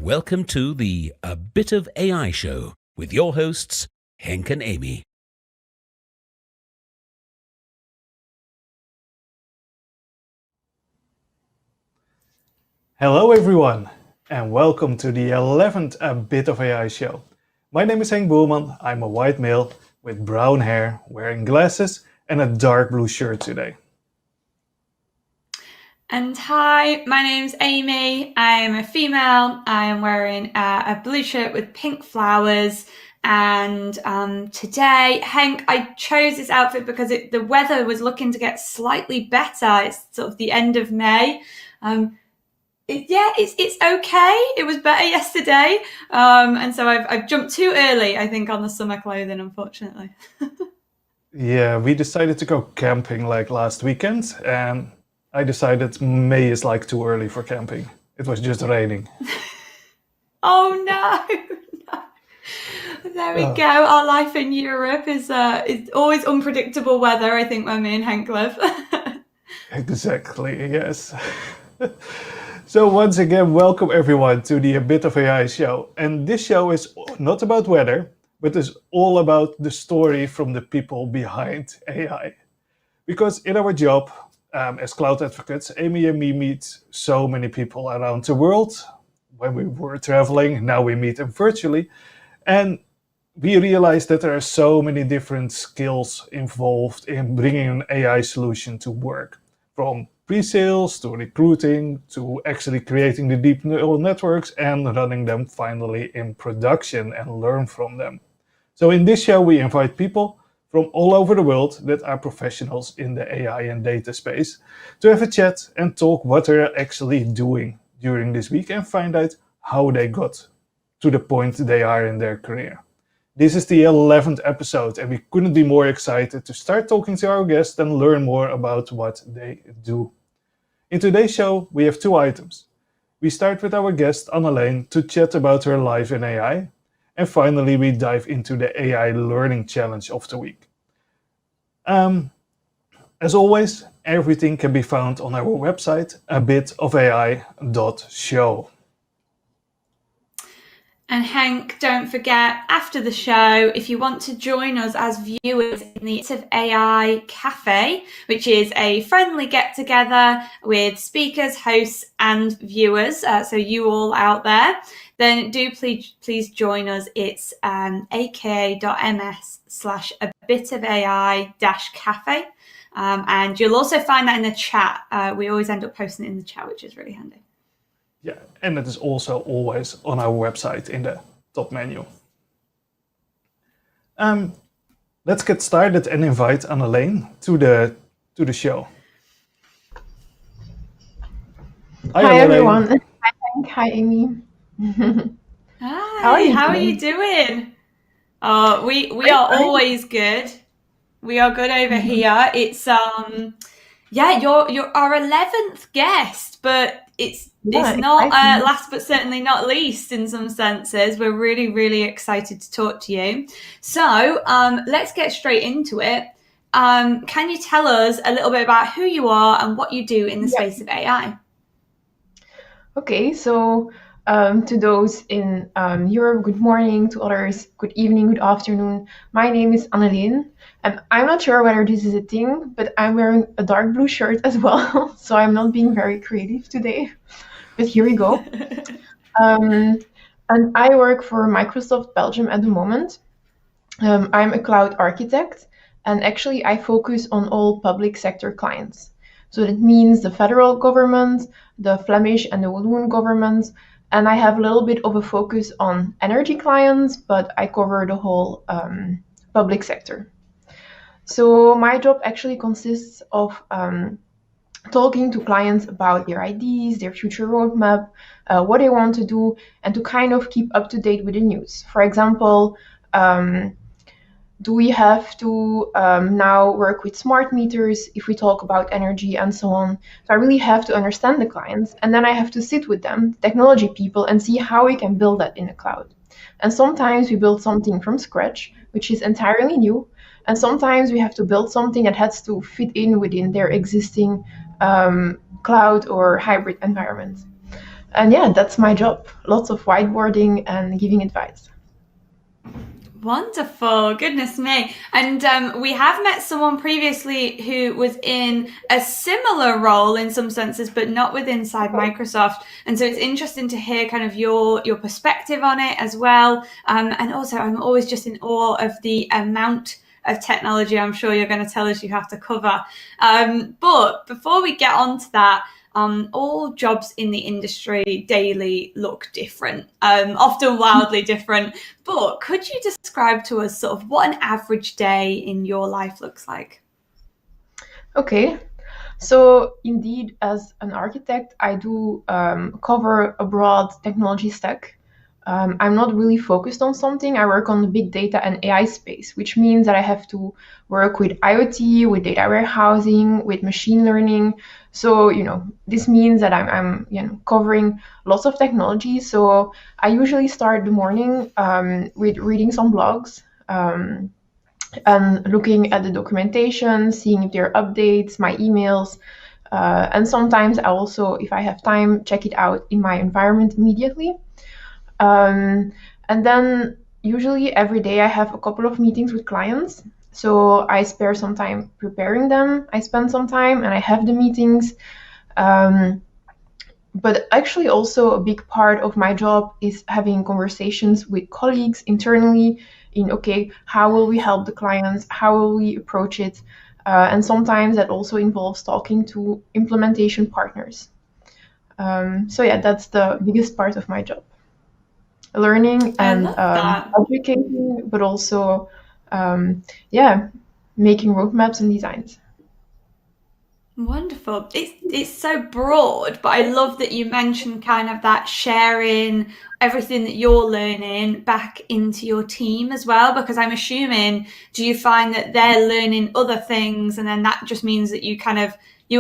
welcome to the A Bit of AI show with your hosts, Henk and Amy. Hello everyone, and welcome to the 11th A Bit of AI show. My name is Henk Boelman. I'm a white male with brown hair, wearing glasses and a dark blue shirt today. And hi, my name's Amy. I am a female. I am wearing a blue shirt with pink flowers. And today, Henk, I chose this outfit because the weather was looking to get slightly better. It's sort of the end of May. It's okay. It was better yesterday. And so I've jumped too early, I think, on the summer clothing, unfortunately. Yeah, we decided to go camping like last weekend, and I decided May is like too early for camping. It was just raining. Oh no. There we go. Our life in Europe is always unpredictable weather, I think, when me and Henk live. Exactly, yes. So once again, welcome everyone to the A Bit of AI show. And this show is not about weather, but is all about the story from the people behind AI. Because in our job, as cloud advocates, Amy and me meet so many people around the world. When we were traveling, now we meet them virtually. And we realized that there are so many different skills involved in bringing an AI solution to work. From pre-sales to recruiting to actually creating the deep neural networks and running them finally in production and learn from them. So in this show, we invite people from all over the world that are professionals in the AI and data space to have a chat and talk what they're actually doing during this week and find out how they got to the point they are in their career. This is the 11th episode, and we couldn't be more excited to start talking to our guests and learn more about what they do. In today's show, we have two items. We start with our guest, Annelien, to chat about her life in AI. And finally, we dive into the AI Learning Challenge of the week. As always, everything can be found on our website, abitofai.show. And Henk, don't forget, after the show, if you want to join us as viewers in the Bit of AI Cafe, which is a friendly get-together with speakers, hosts, and viewers, so you all out there, then do please join us. It's aka.ms/abitofai-cafe. And you'll also find that in the chat. We always end up posting it in the chat, which is really handy. Yeah, and it is also always on our website in the top menu. Let's get started and invite Annelien to the show. Hi everyone. Hi Henk. Hi Amy. Hi. How are you doing? We are always good. We are good over here. It's you're our 11th guest, but it's not last but certainly not least in some senses. We're really, really excited to talk to you. So let's get straight into it. Can you tell us a little bit about who you are and what you do in the space of AI? Okay, so to those in Europe, good morning. To others, good evening, good afternoon. My name is Annelien. And I'm not sure whether this is a thing, but I'm wearing a dark blue shirt as well. So I'm not being very creative today. But here we go. And I work for Microsoft Belgium at the moment. I'm a cloud architect, and actually I focus on all public sector clients. So that means the federal government, the Flemish and the Walloon government, and I have a little bit of a focus on energy clients, but I cover the whole public sector. So my job actually consists of talking to clients about their ideas, their future roadmap, what they want to do, and to kind of keep up to date with the news. For example, do we have to now work with smart meters if we talk about energy and so on? So I really have to understand the clients, and then I have to sit with them, technology people, and see how we can build that in the cloud. And sometimes we build something from scratch, which is entirely new. And sometimes we have to build something that has to fit in within their existing cloud or hybrid environment. And yeah, that's my job. Lots of whiteboarding and giving advice. Wonderful, goodness me. And we have met someone previously who was in a similar role in some senses, but not with inside Microsoft. And so it's interesting to hear kind of your perspective on it as well. And also, I'm always just in awe of the amount of technology I'm sure you're going to tell us you have to cover. But before we get on to that, all jobs in the industry daily look different, often wildly different. But could you describe to us sort of what an average day in your life looks like? Okay, so indeed, as an architect, I do cover a broad technology stack. I'm not really focused on something. I work on the big data and AI space, which means that I have to work with IoT, with data warehousing, with machine learning. So, this means that I'm covering lots of technology. So I usually start the morning with reading some blogs, and looking at the documentation, seeing if there are updates, my emails. And sometimes I also, if I have time, check it out in my environment immediately. And then usually every day I have a couple of meetings with clients. So I spare some time preparing them. I spend some time and I have the meetings. But actually also a big part of my job is having conversations with colleagues internally in, okay, how will we help the clients? How will we approach it? And sometimes that also involves talking to implementation partners. So yeah, that's the biggest part of my job. Learning and educating, but also, making roadmaps and designs. Wonderful. It's so broad, but I love that you mentioned kind of that sharing everything that you're learning back into your team as well, because I'm assuming, do you find that they're learning other things and then that just means that you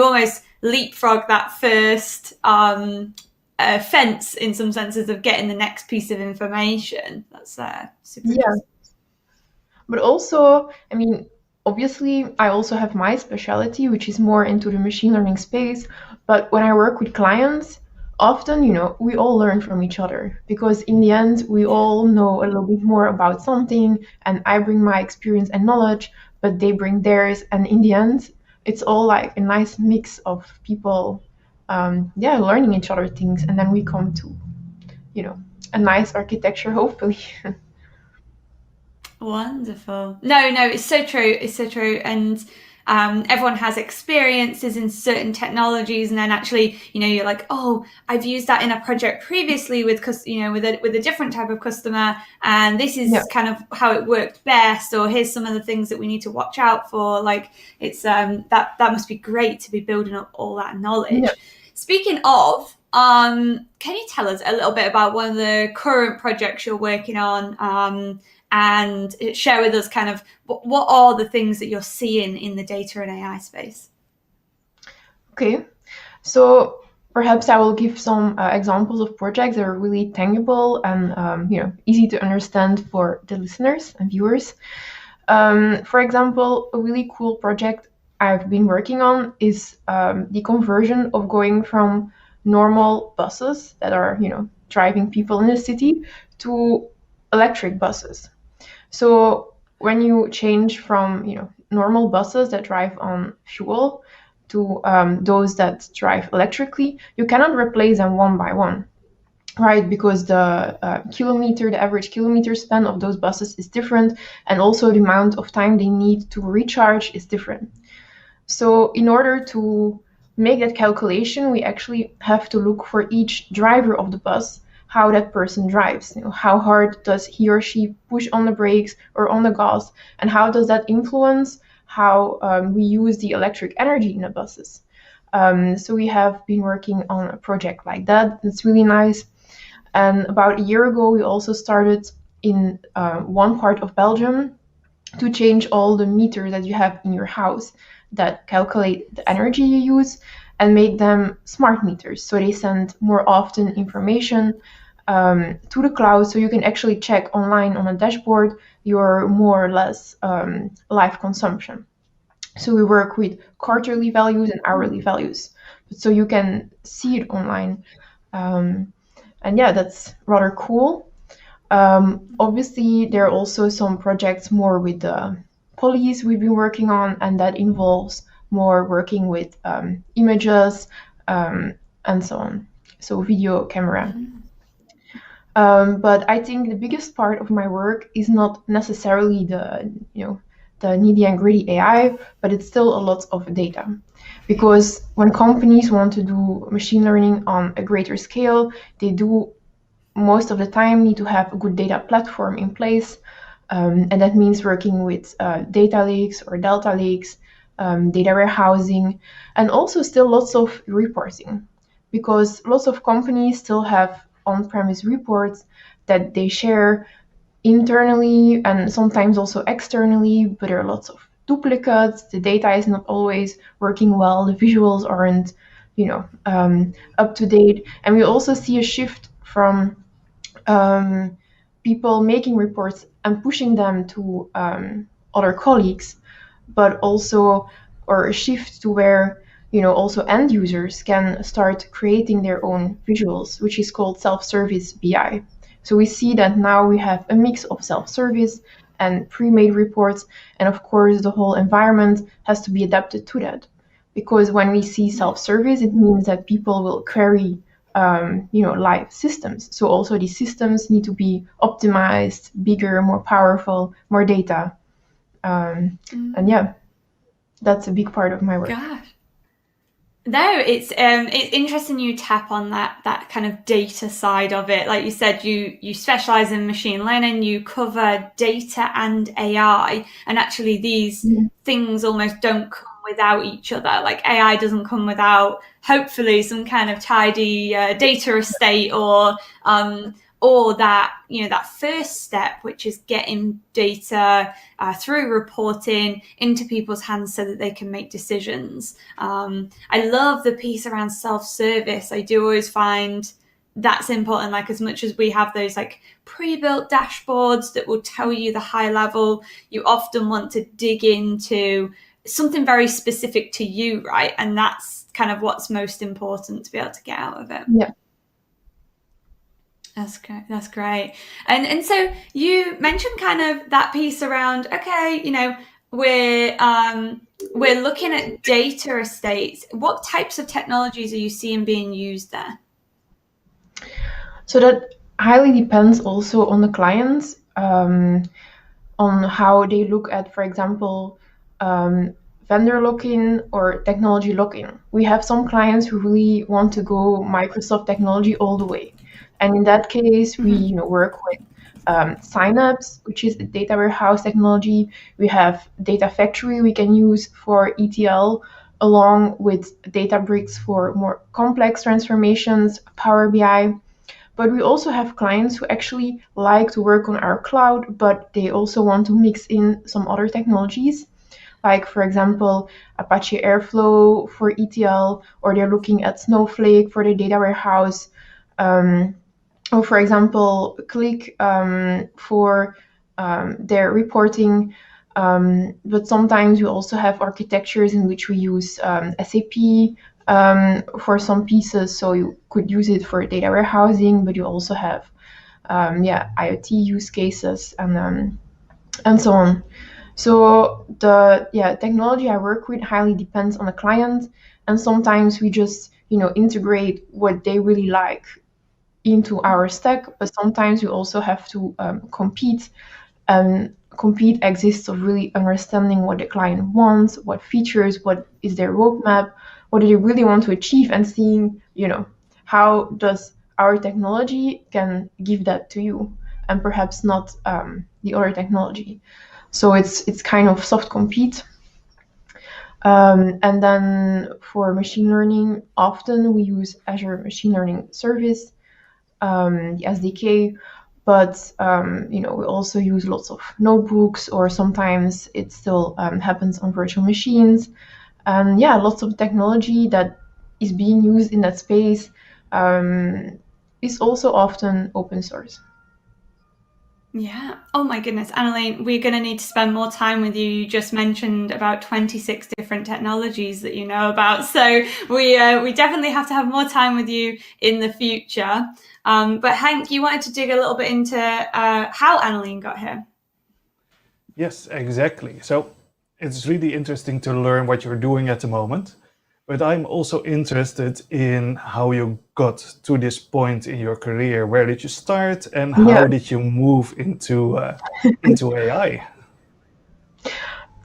almost leapfrog that first fence in some senses of getting the next piece of information? That's super interesting. But also, I mean, obviously, I also have my specialty, which is more into the machine learning space. But when I work with clients, often, we all learn from each other because in the end, we all know a little bit more about something, and I bring my experience and knowledge, but they bring theirs. And in the end, it's all like a nice mix of people, learning each other things. And then we come to, a nice architecture, hopefully. Wonderful. No, it's so true. It's so true. And everyone has experiences in certain technologies, and then actually, you're like, oh, I've used that in a project previously with a different type of customer, and this is kind of how it worked best. Or here's some of the things that we need to watch out for. Like it's that must be great to be building up all that knowledge. Yeah. Speaking of, can you tell us a little bit about one of the current projects you're working on? And share with us kind of what are the things that you're seeing in the data and AI space? Okay, so perhaps I will give some examples of projects that are really tangible and easy to understand for the listeners and viewers. For example, a really cool project I've been working on is the conversion of going from normal buses that are driving people in the city to electric buses. So when you change from normal buses that drive on fuel to those that drive electrically, you cannot replace them one by one, right? Because the average kilometer span of those buses is different, and also the amount of time they need to recharge is different. So in order to make that calculation, we actually have to look for each driver of the bus, how that person drives, how hard does he or she push on the brakes or on the gas, and how does that influence how we use the electric energy in the buses. So we have been working on a project like that. It's really nice. And about a year ago, we also started in one part of Belgium to change all the meters that you have in your house that calculate the energy you use and make them smart meters. So they send more often information to the cloud, so you can actually check online on a dashboard your more or less life consumption. So we work with quarterly values and hourly values, so you can see it online. And And yeah, that's rather cool. Obviously, there are also some projects more with the police we've been working on, and that involves more working with images and so on. So video camera. But I think the biggest part of my work is not necessarily the needy and greedy AI, but it's still a lot of data. Because when companies want to do machine learning on a greater scale, they do most of the time need to have a good data platform in place. And that means working with data lakes or delta lakes, data warehousing, and also still lots of reporting. Because lots of companies still have on-premise reports that they share internally and sometimes also externally, but there are lots of duplicates. The data is not always working well. The visuals aren't, up to date. And we also see a shift from people making reports and pushing them to other colleagues, but also or a shift to where also end users can start creating their own visuals, which is called self-service BI. So we see that now we have a mix of self-service and pre-made reports, and of course the whole environment has to be adapted to that. Because when we see self-service, it means that people will query live systems. So also these systems need to be optimized, bigger, more powerful, more data. And yeah, that's a big part of my work. Gosh. No, it's interesting you tap on that kind of data side of it. Like you said, you specialize in machine learning, you cover data and AI, and actually these things almost don't come without each other. Like AI doesn't come without hopefully some kind of tidy data estate or that that first step, which is getting data through reporting into people's hands so that they can make decisions. I love the piece around self-service. I do always find that's important. Like as much as we have those like pre-built dashboards that will tell you the high level, you often want to dig into something very specific to you, right? And that's kind of what's most important to be able to get out of it. Yeah. That's great. That's great. And so you mentioned kind of that piece around, okay, we're looking at data estates. What types of technologies are you seeing being used there? So that highly depends also on the clients, on how they look at, for example, vendor lock-in or technology lock-in. We have some clients who really want to go Microsoft technology all the way. And in that case, we work with Synapse, which is the data warehouse technology. We have Data Factory we can use for ETL, along with Databricks for more complex transformations, Power BI. But we also have clients who actually like to work on our cloud, but they also want to mix in some other technologies, like, for example, Apache Airflow for ETL, or they're looking at Snowflake for the data warehouse. Or, for example, Click for their reporting. But sometimes we also have architectures in which we use SAP for some pieces. So you could use it for data warehousing, but you also have IoT use cases and so on. So the technology I work with highly depends on the client, and sometimes we just integrate what they really like into our stack, but sometimes you also have to compete. Compete exists of really understanding what the client wants, what features, what is their roadmap, what do they really want to achieve, and seeing, how does our technology can give that to you, and perhaps not the other technology. So it's kind of soft compete. And then for machine learning, often we use Azure Machine Learning Service, the SDK, but we also use lots of notebooks, or sometimes it still happens on virtual machines. And lots of technology that is being used in that space is also often open source. Yeah. Oh my goodness, Annalene, we're going to need to spend more time with you. You just mentioned about 26 different technologies that you know about. So we definitely have to have more time with you in the future. But Henk, you wanted to dig a little bit into how Annalene got here. Yes, exactly. So it's really interesting to learn what you're doing at the moment. But I'm also interested in how you got to this point in your career. Where did you start, and how did you move into AI?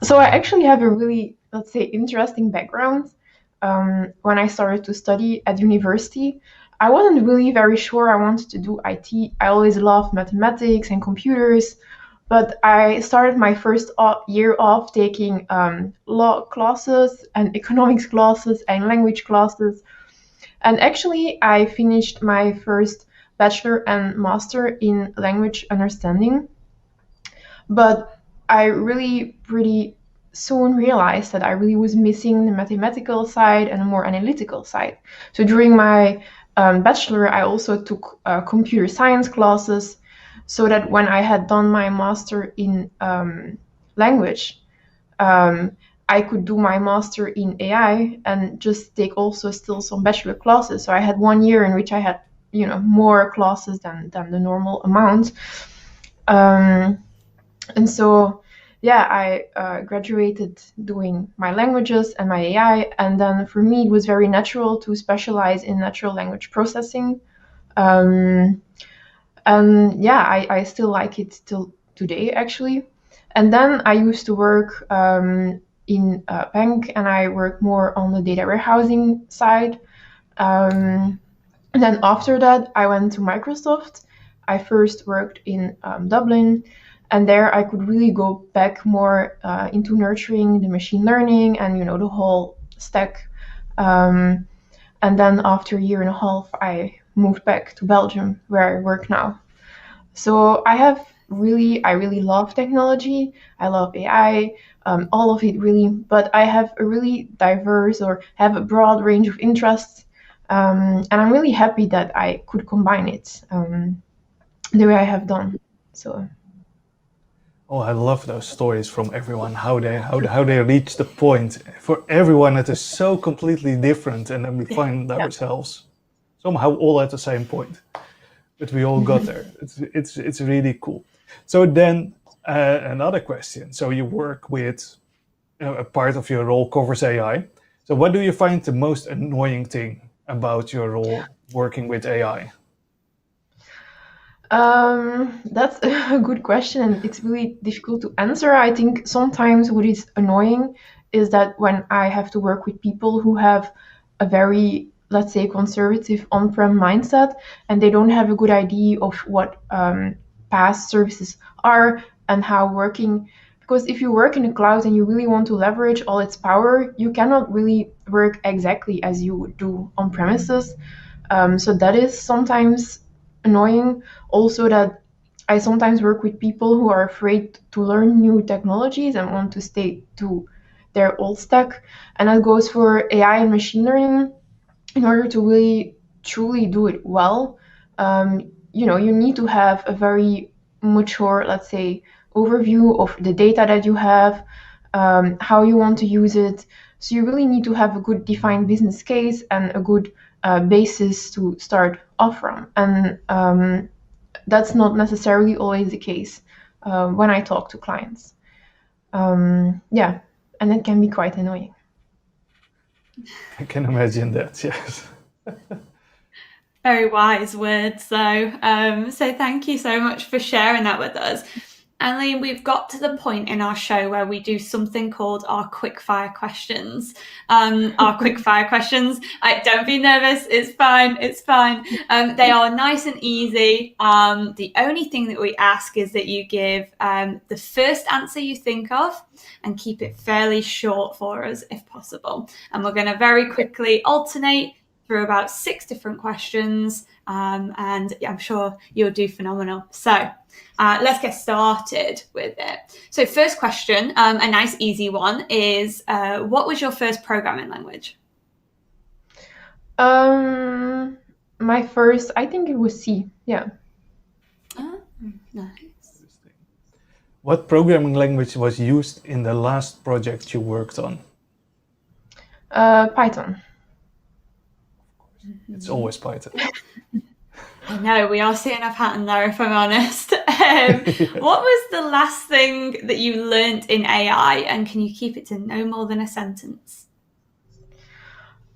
So I actually have a really, let's say, interesting background. When I started to study at university, I wasn't really very sure I wanted to do IT. I always loved mathematics and computers, but I started my first year off taking law classes and economics classes and language classes. And actually, I finished my first bachelor and master in language understanding. But I really pretty soon realized that I really was missing the mathematical side and a more analytical side. So during my bachelor, I also took computer science classes so that when I had done my master in language, I could do my master in AI and just take also still some bachelor classes. So I had 1 year in which I had, more classes than the normal amount. And so, yeah, I graduated doing my languages and my AI. And then for me, it was very natural to specialize in natural language processing. Um, and yeah, I still like it till today, actually. And then I used to work in a bank, and I work more on the data warehousing side. Um, and then after that, I went to Microsoft. I first worked in Dublin, and there I could really go back more into nurturing the machine learning and the whole stack. Um, and then after a year and a half, I moved back to Belgium, where I work now. So I really love technology. I love AI, all of it really. But I have a really diverse or have a broad range of interests, and I'm really happy that I could combine it the way I have done. So Oh, I love those stories from everyone. How they reach the point. For everyone, it is so completely different, and then we find yeah. ourselves somehow all at the same point. But we all got there. It's really cool. So then another question. So you work with a part of your role covers AI. So what do you find the most annoying thing about your role working with AI? That's a good question, and it's really difficult to answer. I think sometimes what is annoying is that when I have to work with people who have a very, let's say, conservative on-prem mindset, and they don't have a good idea of what PaaS services are and how working. Because if you work in a cloud and you really want to leverage all its power, you cannot really work exactly as you would do on premises. So that is sometimes annoying. Also, that I sometimes work with people who are afraid to learn new technologies and want to stay to their old stack. And that goes for AI and machine learning. In order to really truly do it well, you need to have a very mature, let's say, overview of the data that you have, how you want to use it. So you really need to have a good defined business case and a good basis to start off from. And that's not necessarily always the case when I talk to clients. Yeah, and it can be quite annoying. I can imagine that, yes. Very wise words, though. So thank you so much for sharing that with us. Annalene, we've got to the point in our show where we do something called our quickfire questions. Our quickfire questions. Don't be nervous. It's fine. It's fine. They are nice and easy. The only thing that we ask is that you give the first answer you think of and keep it fairly short for us if possible. And we're going to very quickly alternate through about 6 different questions, and I'm sure you'll do phenomenal. So let's get started with it. So first question, a nice easy one, is what was your first programming language? My first, I think it was C. Yeah. Nice. What programming language was used in the last project you worked on? Python. It's always Python. I know, we are seeing a pattern there, if I'm honest. What was the last thing that you learnt in AI, and can you keep it to no more than a sentence?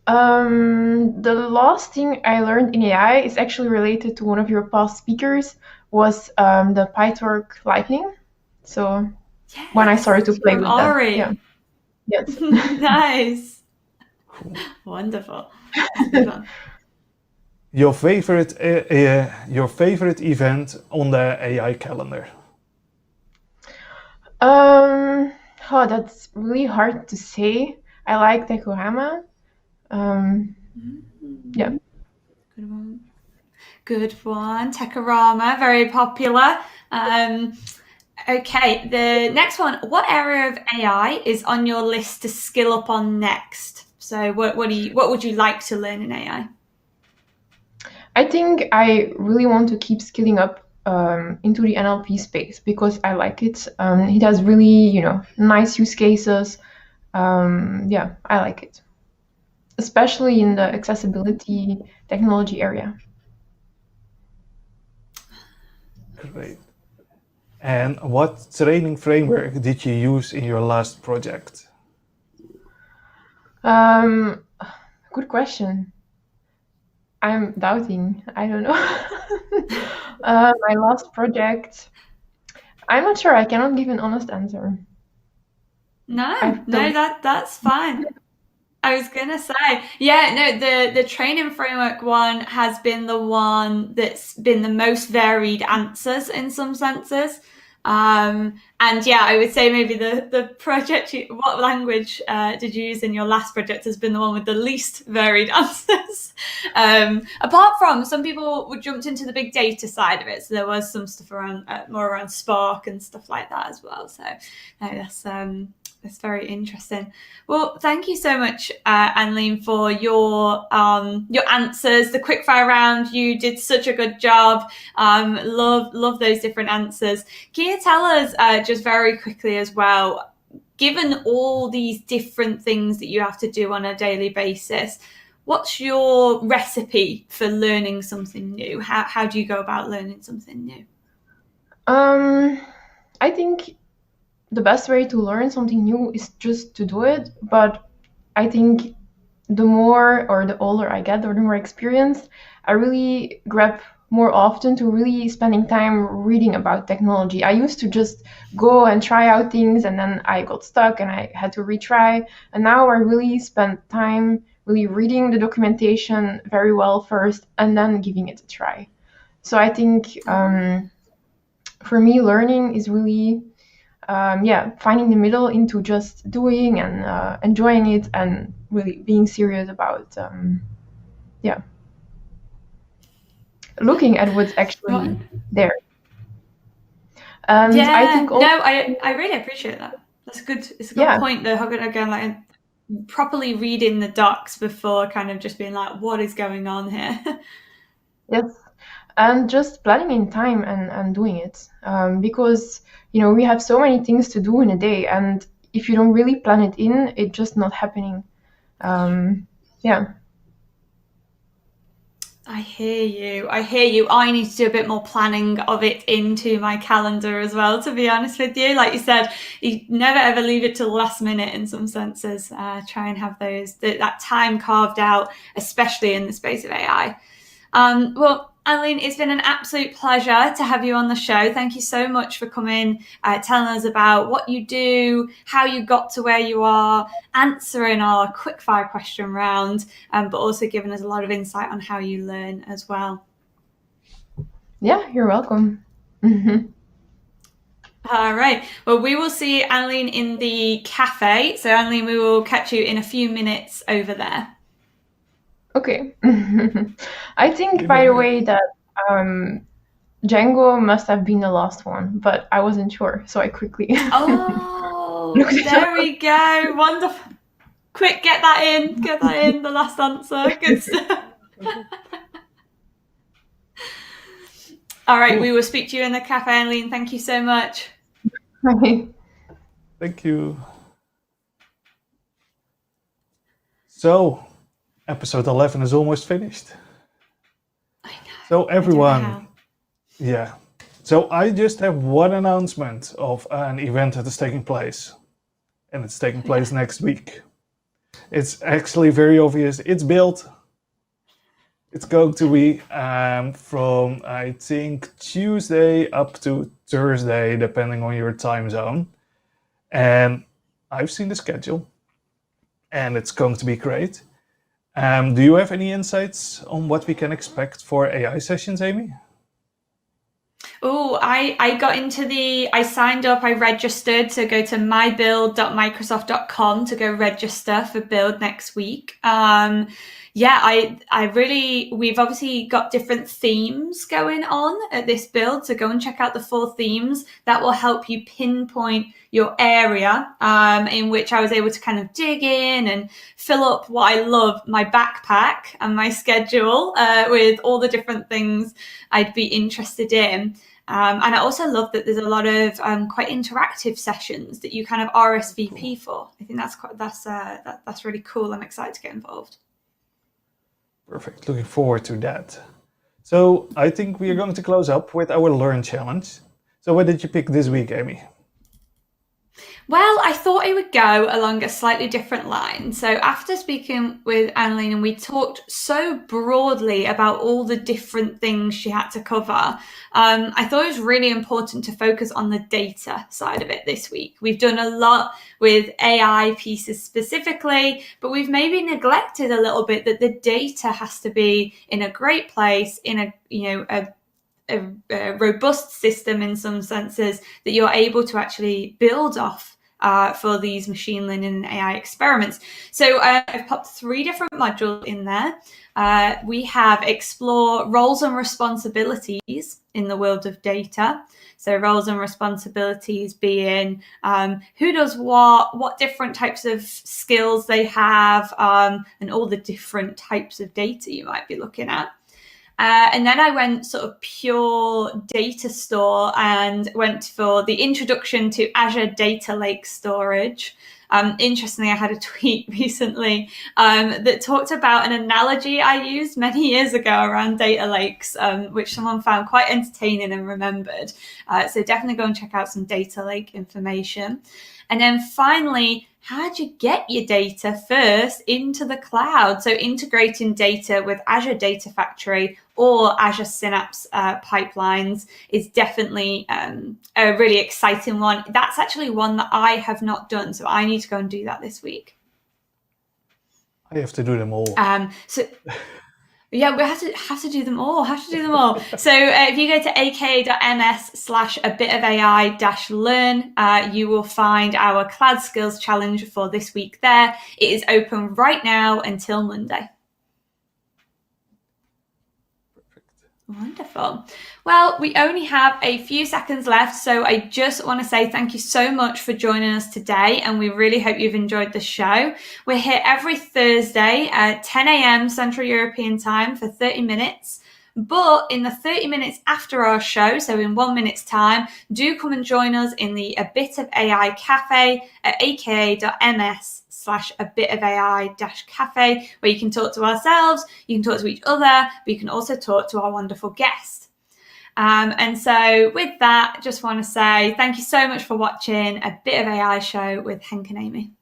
The last thing I learned in AI is actually related to one of your past speakers, was the PyTorch Lightning. So Yes, when I started to play from with that. Ori. Yeah. Yes. Nice. Wonderful. That's a good one. Your favorite event on the AI calendar? Oh, that's really hard to say. I like Tekorama. Yeah. Good one. Good one. Tekorama, very popular. Okay, the next one. What area of AI is on your list to skill up on next? So, what would you like to learn in AI? I think I really want to keep skilling up into the NLP space because I like it. It has really, nice use cases. Yeah, I like it, especially in the accessibility technology area. Great. And what training framework did you use in your last project? Good question. I'm doubting. I don't know. My last project, I'm not sure. I cannot give an honest answer. No, that's fine. I was gonna say, yeah, no, the training framework one has been the one that's been the most varied answers in some senses. And yeah, I would say maybe the project, what language did you use in your last project has been the one with the least varied answers. Apart from some people would jumped into the big data side of it. So there was some stuff around, more around Spark and stuff like that as well. So no, that's very interesting. Well, thank you so much, Annelien, for your answers. The quickfire round, you did such a good job. Love those different answers. Can you tell us just very quickly as well, given all these different things that you have to do on a daily basis, what's your recipe for learning something new? How do you go about learning something new? I think the best way to learn something new is just to do it. But I think the more or the older I get or the more experienced, I really grab more often to really spending time reading about technology. I used to just go and try out things and then I got stuck and I had to retry. And now I really spend time really reading the documentation very well first and then giving it a try. So I think for me, learning is really finding the middle into just doing and enjoying it and really being serious about looking at what's actually there. And yeah, I think also, no, I really appreciate that. That's good. It's a good point though. Again, like properly reading the docs before kind of just being like, what is going on here? Yes, and just planning in time and doing it because we have so many things to do in a day, and if you don't really plan it in, it's just not happening. Yeah. I hear you. I need to do a bit more planning of it into my calendar as well, to be honest with you. Like you said, you never ever leave it to the last minute in some senses. Try and have that time carved out, especially in the space of AI. Well, Annelien, it's been an absolute pleasure to have you on the show. Thank you so much for coming, telling us about what you do, how you got to where you are, answering our quickfire question round, but also giving us a lot of insight on how you learn as well. Yeah, you're welcome. All right. Well, we will see Annelien in the cafe. So, Annelien, we will catch you in a few minutes over there. Okay. I think, by the way, that Django must have been the last one, but I wasn't sure, so I quickly. Oh, there we go. Wonderful. Quick, get that in. The last answer. Good stuff. All right, we will speak to you in the cafe, Annelien. Thank you so much. Bye. Thank you. So, episode 11 is almost finished. I know. So, I don't know everyone, how. yeah. So, I just have one announcement of an event that is taking place, and it's taking place next week. It's actually very obvious. It's built. It's going to be from, I think, Tuesday up to Thursday, depending on your time zone. And I've seen the schedule, and it's going to be great. Do you have any insights on what we can expect for AI sessions, Amy? Oh, I signed up, I registered, so go to mybuild.microsoft.com to go register for Build next week. We've obviously got different themes going on at this build, so go and check out the 4 themes. That will help you pinpoint your area in which I was able to kind of dig in and fill up what I love, my backpack and my schedule with all the different things I'd be interested in. And I also love that there's a lot of quite interactive sessions that you kind of RSVP for. I think that's really cool. I'm excited to get involved. Perfect. Looking forward to that. So I think we are going to close up with our Learn Challenge. So what did you pick this week, Amy? Well, I thought I would go along a slightly different line. So after speaking with Annalene, and we talked so broadly about all the different things she had to cover, I thought it was really important to focus on the data side of it this week. We've done a lot with AI pieces specifically, but we've maybe neglected a little bit that the data has to be in a great place, in a robust system in some senses that you're able to actually build off for these machine learning and AI experiments. So I've popped 3 different modules in there. We have explore roles and responsibilities in the world of data. So roles and responsibilities being who does what different types of skills they have, and all the different types of data you might be looking at. And then I went sort of pure data store and went for the introduction to Azure Data Lake Storage. Interestingly, I had a tweet recently that talked about an analogy I used many years ago around data lakes, which someone found quite entertaining and remembered. So definitely go and check out some data lake information. And then finally, how do you get your data first into the cloud? So integrating data with Azure Data Factory or Azure Synapse pipelines is definitely a really exciting one. That's actually one that I have not done, so I need to go and do that this week. I have to do them all. Yeah, we have to do them all. So if you go to aka.ms/abitofai-learn, you will find our Cloud Skills Challenge for this week there. It is open right now until Monday. Wonderful. Well, we only have a few seconds left, so I just want to say thank you so much for joining us today, and we really hope you've enjoyed the show. We're here every Thursday at 10 a.m. Central European Time for 30 minutes. But in the 30 minutes after our show, so in 1 minute's time, do come and join us in the A Bit of AI Cafe at aka.ms/abitofai-cafe, where you can talk to ourselves, you can talk to each other, but you can also talk to our wonderful guest. And so with that, just want to say thank you so much for watching A Bit of AI show with Henk and Amy.